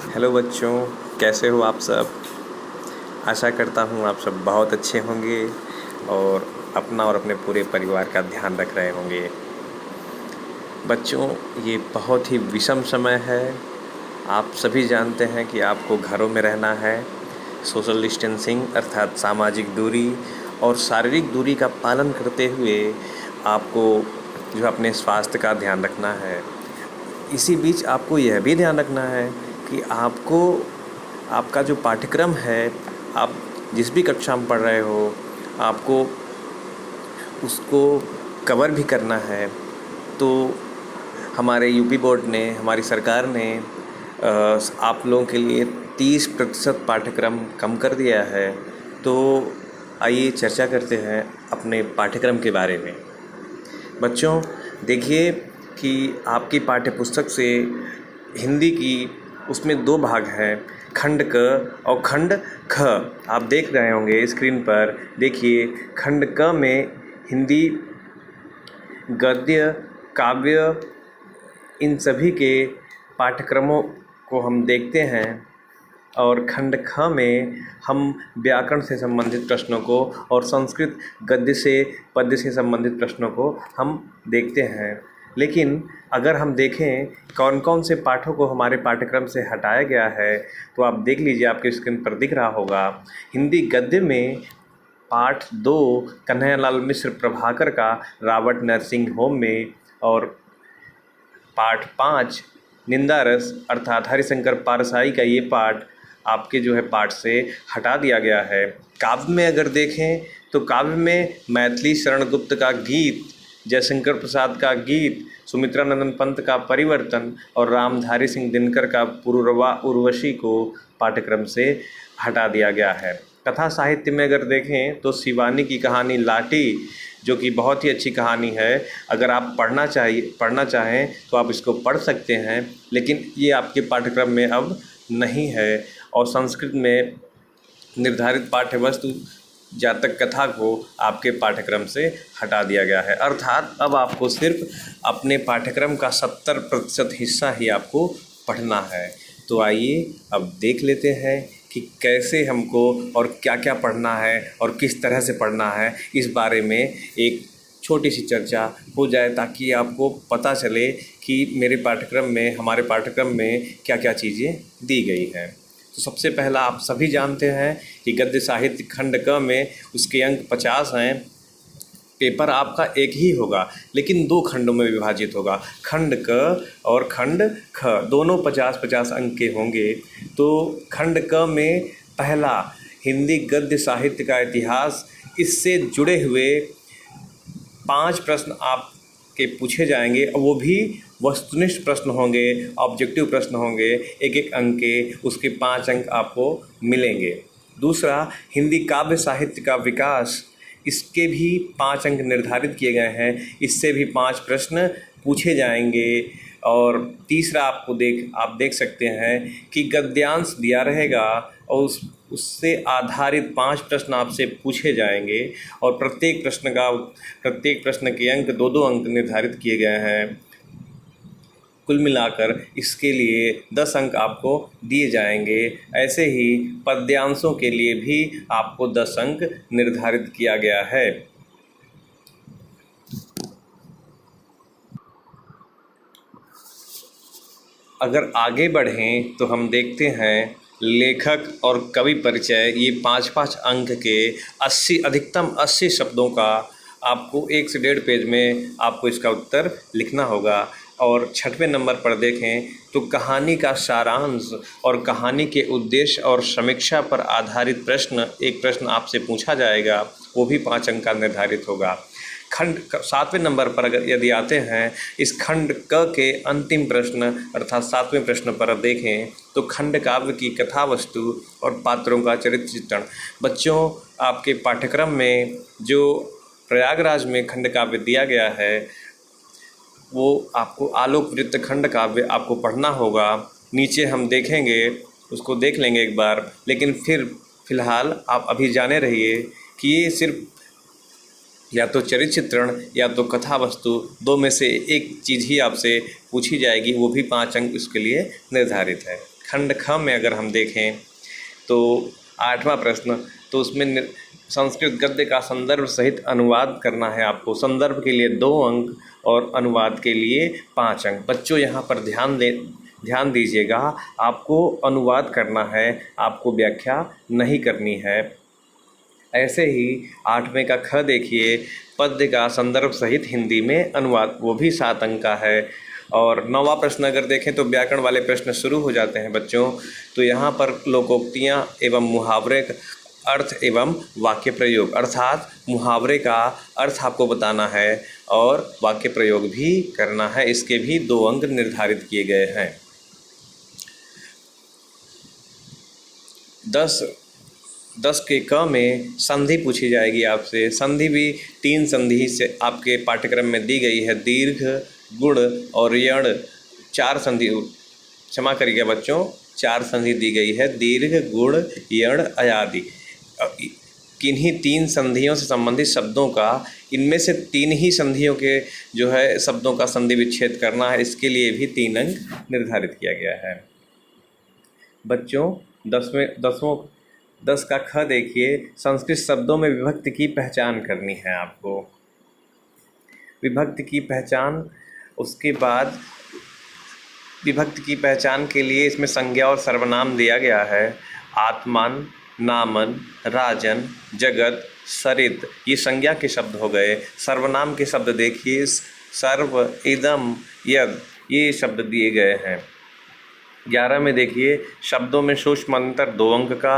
Hello बच्चों, कैसे हो आप सब। आशा करता हूँ आप सब बहुत अच्छे होंगे और अपना और अपने पूरे परिवार का ध्यान रख रहे होंगे। बच्चों, ये बहुत ही विषम समय है। आप सभी जानते हैं कि आपको घरों में रहना है। सोशल डिस्टेंसिंग अर्थात सामाजिक दूरी और शारीरिक दूरी का पालन करते हुए आपको जो अपने स्वास्थ्य का ध्यान रखना है। इसी बीच आपको यह भी ध्यान रखना है कि आपको आपका जो पाठ्यक्रम है, आप जिस भी कक्षा में पढ़ रहे हो, आपको उसको कवर भी करना है। तो हमारे यूपी बोर्ड ने, हमारी सरकार ने आप लोगों के लिए 30% पाठ्यक्रम कम कर दिया है। तो आइए चर्चा करते हैं अपने पाठ्यक्रम के बारे में। बच्चों, देखिए कि आपकी पाठ्यपुस्तक से हिंदी की उसमें 2 भाग हैं, खंड क और खंड ख। आप देख रहे होंगे स्क्रीन पर। देखिए, खंड क में हिंदी गद्य, काव्य, इन सभी के पाठ्यक्रमों को हम देखते हैं और खंड ख में हम व्याकरण से संबंधित प्रश्नों को और संस्कृत गद्य से पद्य से संबंधित प्रश्नों को हम देखते हैं। लेकिन अगर हम देखें कौन कौन से पाठों को हमारे पाठ्यक्रम से हटाया गया है, तो आप देख लीजिए, आपके स्क्रीन पर दिख रहा होगा। हिंदी गद्य में पाठ 2 कन्हैयालाल मिश्र प्रभाकर का रावट नरसिंह होम में, और पाठ 5 निंदा रस अर्थात हरिशंकर पारसाई का ये पाठ आपके जो है पाठ से हटा दिया गया है। काव्य में अगर देखें तो काव्य में मैथिली शरण गुप्त का गीत, जयशंकर प्रसाद का गीत, सुमित्रा नंदन पंत का परिवर्तन और रामधारी सिंह दिनकर का पुरुरवा उर्वशी को पाठ्यक्रम से हटा दिया गया है। कथा साहित्य में अगर देखें तो शिवानी की कहानी लाटी, जो कि बहुत ही अच्छी कहानी है, अगर आप पढ़ना चाहें तो आप इसको पढ़ सकते हैं, लेकिन ये आपके पाठ्यक्रम में अब नहीं है। और संस्कृत में निर्धारित पाठ्यवस्तु जातक कथा को आपके पाठ्यक्रम से हटा दिया गया है। अर्थात अब आपको सिर्फ अपने पाठ्यक्रम का 70% हिस्सा ही आपको पढ़ना है। तो आइए अब देख लेते हैं कि कैसे हमको और क्या क्या पढ़ना है और किस तरह से पढ़ना है, इस बारे में एक छोटी सी चर्चा हो जाए, ताकि आपको पता चले कि हमारे पाठ्यक्रम में क्या क्या चीज़ें दी गई हैं। तो सबसे पहला, आप सभी जानते हैं कि गद्य साहित्य खंड क में उसके अंक 50 हैं। पेपर आपका एक ही होगा, लेकिन 2 खंडों में विभाजित होगा। खंड क और खंड ख दोनों 50-50 अंक के होंगे। तो खंड क में पहला हिंदी गद्य साहित्य का इतिहास, इससे जुड़े हुए 5 प्रश्न आपके पूछे जाएंगे, और वो भी वस्तुनिष्ठ प्रश्न होंगे, ऑब्जेक्टिव प्रश्न होंगे, एक एक अंक के, उसके 5 अंक आपको मिलेंगे। दूसरा, हिंदी काव्य साहित्य का विकास, इसके भी 5 अंक निर्धारित किए गए हैं, इससे भी 5 प्रश्न पूछे जाएंगे। और तीसरा, आप देख सकते हैं कि गद्यांश दिया रहेगा और उससे आधारित 5 प्रश्न आपसे पूछे जाएंगे, और प्रत्येक प्रश्न के अंक 2-2 अंक निर्धारित किए गए हैं। कुल मिलाकर इसके लिए 10 अंक आपको दिए जाएंगे। ऐसे ही पद्यांशों के लिए भी आपको 10 अंक निर्धारित किया गया है। अगर आगे बढ़ें तो हम देखते हैं लेखक और कवि परिचय, ये 5-5 अंक के 80 अधिकतम 80 शब्दों का आपको 1 से 1.5 पेज में आपको इसका उत्तर लिखना होगा। और 6वें नंबर पर देखें तो कहानी का सारांश और कहानी के उद्देश्य और समीक्षा पर आधारित एक प्रश्न आपसे पूछा जाएगा, वो भी 5 अंक का निर्धारित होगा। 7वें नंबर पर अगर यदि आते हैं, इस खंड क के अंतिम प्रश्न अर्थात 7वें प्रश्न पर देखें तो खंड काव्य की कथा वस्तु और पात्रों का चरित्र चित्रण। बच्चों, आपके पाठ्यक्रम में जो प्रयागराज में खंड काव्य दिया गया है, वो आपको आलोक वृत्त खंड काव्य आपको पढ़ना होगा। नीचे हम देखेंगे, उसको देख लेंगे एक बार, लेकिन फिलहाल आप अभी जाने रहिए कि ये सिर्फ या तो चरित्र चित्रण या तो कथा वस्तु, 2 में से एक चीज़ ही आपसे पूछी जाएगी, वो भी 5 अंक इसके लिए निर्धारित है। खंड ख में अगर हम देखें तो 8वां प्रश्न, तो उसमें संस्कृत गद्य का संदर्भ सहित अनुवाद करना है आपको। संदर्भ के लिए 2 अंक और अनुवाद के लिए 5 अंक। बच्चों यहाँ पर ध्यान दीजिएगा, आपको अनुवाद करना है, आपको व्याख्या नहीं करनी है। ऐसे ही 8वें का ख देखिए, पद्य का संदर्भ सहित हिंदी में अनुवाद, वो भी 7 अंक का है। और 9वां प्रश्न अगर देखें तो व्याकरण वाले प्रश्न शुरू हो जाते हैं बच्चों। तो यहाँ पर लोकोक्तियाँ एवं मुहावरे अर्थ एवं वाक्य प्रयोग, अर्थात मुहावरे का अर्थ आपको बताना है और वाक्य प्रयोग भी करना है। इसके भी 2 अंक निर्धारित किए गए हैं। 10 के क में संधि पूछी जाएगी आपसे। संधि भी 3 संधि से आपके पाठ्यक्रम में दी गई है। दीर्घ, गुण और यण, 4 संधि, क्षमा करिएगा बच्चों, 4 संधि दी गई है। दीर्घ, गुण, यण, अयादि। किन्हीं 3 संधियों से संबंधित शब्दों का, इनमें से 3 ही संधियों के जो है शब्दों का संधि विच्छेद करना है। इसके लिए भी 3 अंक निर्धारित किया गया है। बच्चों 10 का ख देखिए, संस्कृत शब्दों में विभक्ति की पहचान करनी है आपको। विभक्ति की पहचान, उसके बाद विभक्ति की पहचान के लिए इसमें संज्ञा और सर्वनाम दिया गया है। आत्मान, नामन, राजन, जगत, सरित, ये संज्ञा के शब्द हो गए। सर्वनाम के शब्द देखिए, सर्व, इदम, यद, ये शब्द दिए गए हैं। 11 में देखिए, शब्दों में सूक्ष्म अंतर 2 अंक का,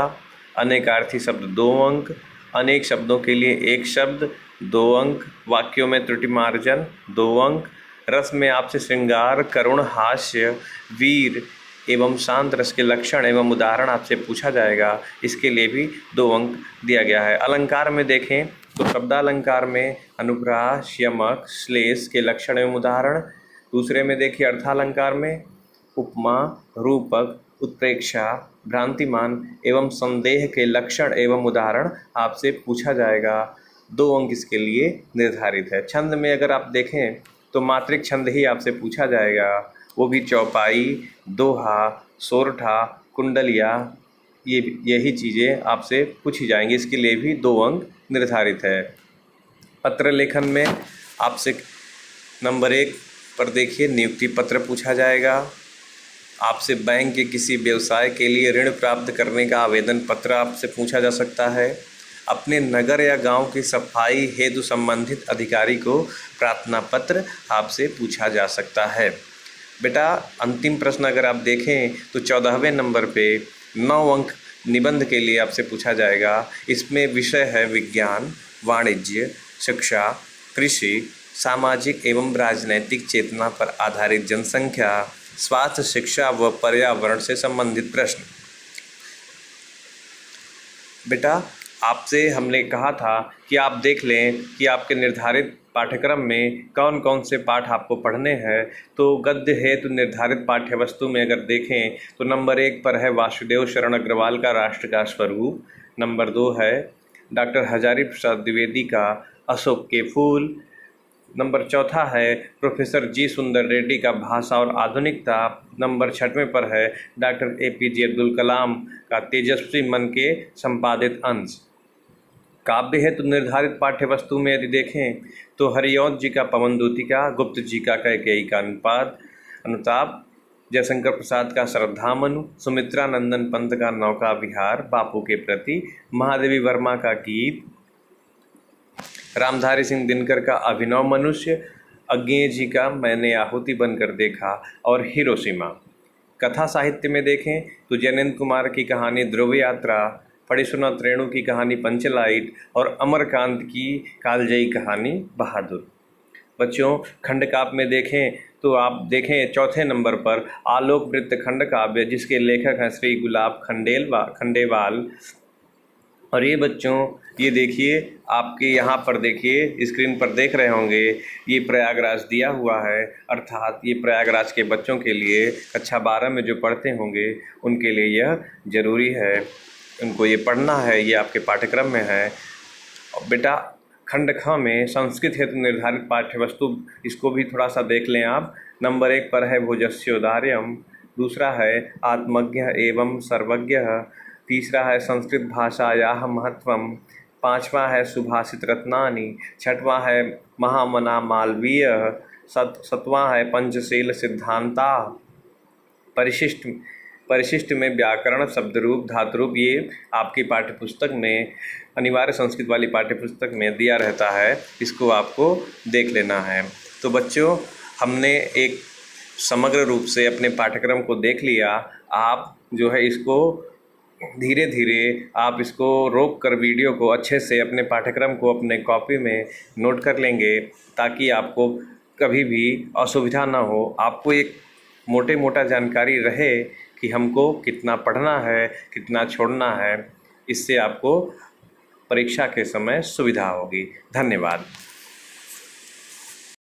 अनेकार्थी शब्द 2 अंक, अनेक शब्दों के लिए 1 शब्द 2 अंक, वाक्यों में त्रुटि मार्जन 2 अंक, रस में आपसे श्रृंगार, करुण, हास्य, वीर एवं शांत रस के लक्षण एवं उदाहरण आपसे पूछा जाएगा। इसके लिए भी 2 अंक दिया गया है। अलंकार में देखें तो शब्दालंकार में अनुप्रास, यमक, श्लेष के लक्षण एवं उदाहरण। दूसरे में देखिए अर्थालंकार में उपमा, रूपक, उत्प्रेक्षा, भ्रांतिमान एवं संदेह के लक्षण एवं उदाहरण आपसे पूछा जाएगा। 2 अंक इसके लिए निर्धारित है। छंद में अगर आप देखें तो मात्रिक छंद ही आपसे पूछा जाएगा, वो भी चौपाई, दोहा, सोरठा, कुंडलिया, यही चीज़ें आपसे पूछी जाएंगी। इसके लिए भी 2 अंक निर्धारित है। पत्र लेखन में आपसे नंबर 1 पर देखिए नियुक्ति पत्र पूछा जाएगा। आपसे बैंक के किसी व्यवसाय के लिए ऋण प्राप्त करने का आवेदन पत्र आपसे पूछा जा सकता है। अपने नगर या गांव की सफाई हेतु संबंधित अधिकारी को प्रार्थना पत्र आपसे पूछा जा सकता है। बेटा अंतिम प्रश्न अगर आप देखें तो 14वें नंबर पे 9 अंक निबंध के लिए आपसे पूछा जाएगा। इसमें विषय है विज्ञान, वाणिज्य, शिक्षा, कृषि, सामाजिक एवं राजनैतिक चेतना पर आधारित जनसंख्या, स्वास्थ्य, शिक्षा व पर्यावरण से संबंधित प्रश्न। बेटा आपसे हमने कहा था कि आप देख लें कि आपके निर्धारित पाठ्यक्रम में कौन कौन से पाठ आपको पढ़ने हैं। तो गद्य हेतु निर्धारित पाठ्यवस्तु में अगर देखें तो नंबर 1 पर है वासुदेव शरण अग्रवाल का राष्ट्र का स्वरूप। नंबर 2 है डॉक्टर हजारी प्रसाद द्विवेदी का अशोक के फूल। नंबर 4 है प्रोफेसर जी सुंदर रेड्डी का भाषा और आधुनिकता। नंबर 6वें पर है डॉक्टर APJ अब्दुल कलाम का तेजस्वी मन के संपादित अंश। काव्य हेतु निर्धारित पाठ्यवस्तु में यदि देखें तो हरिऔध जी का पवन दूतिका, गुप्त जी का कैकेयी का अनुताप, जयशंकर प्रसाद का श्रद्धामनु, सुमित्रा नंदन पंत का नौका विहार बापू के प्रति, महादेवी वर्मा का गीत, रामधारी सिंह दिनकर का अभिनव मनुष्य, अज्ञेय जी का मैंने आहुति बनकर देखा और हिरोशिमा। कथा साहित्य में देखें तो जयनेंद्र कुमार की कहानी ध्रुव यात्रा, फणिसुनाथ रेणु की कहानी पंचलाइट और अमरकांत की कालजयी कहानी बहादुर। बच्चों खंड काव्य में देखें तो आप देखें 4थे नंबर पर आलोक वृत्त खंड काव्य, जिसके लेखक हैं श्री गुलाब खंडेवाल। और ये बच्चों ये देखिए आपके यहाँ पर देखिए स्क्रीन पर देख रहे होंगे, ये प्रयागराज दिया हुआ है, अर्थात ये प्रयागराज के बच्चों के लिए कक्षा 12 में जो पढ़ते होंगे उनके लिए यह ज़रूरी है, उनको ये पढ़ना है, ये आपके पाठ्यक्रम में है। और बेटा खंड ख में संस्कृत हेतु निर्धारित पाठ्यवस्तु, इसको भी थोड़ा सा देख लें आप। नंबर 1 पर है भोजस्योदार्यम, दूसरा है आत्मज्ञ एवं सर्वज्ञ, तीसरा है संस्कृत भाषायाः महत्वम, पांचवा है सुभाषित रत्नानि, छठवां है महामना मालवीय, सतवां है पंचशील सिद्धांता। परिशिष्ट परिशिष्ट में व्याकरण, शब्दरूप, धातुरूप, ये आपकी पाठ्यपुस्तक में, अनिवार्य संस्कृत वाली पाठ्यपुस्तक में दिया रहता है, इसको आपको देख लेना है। तो बच्चों, हमने एक समग्र रूप से अपने पाठ्यक्रम को देख लिया। आप जो है इसको धीरे धीरे आप इसको रोक कर वीडियो को अच्छे से अपने पाठ्यक्रम को अपने कॉपी में नोट कर लेंगे, ताकि आपको कभी भी असुविधा ना हो। आपको एक मोटा जानकारी रहे कि हमको कितना पढ़ना है, कितना छोड़ना है। इससे आपको परीक्षा के समय सुविधा होगी। धन्यवाद।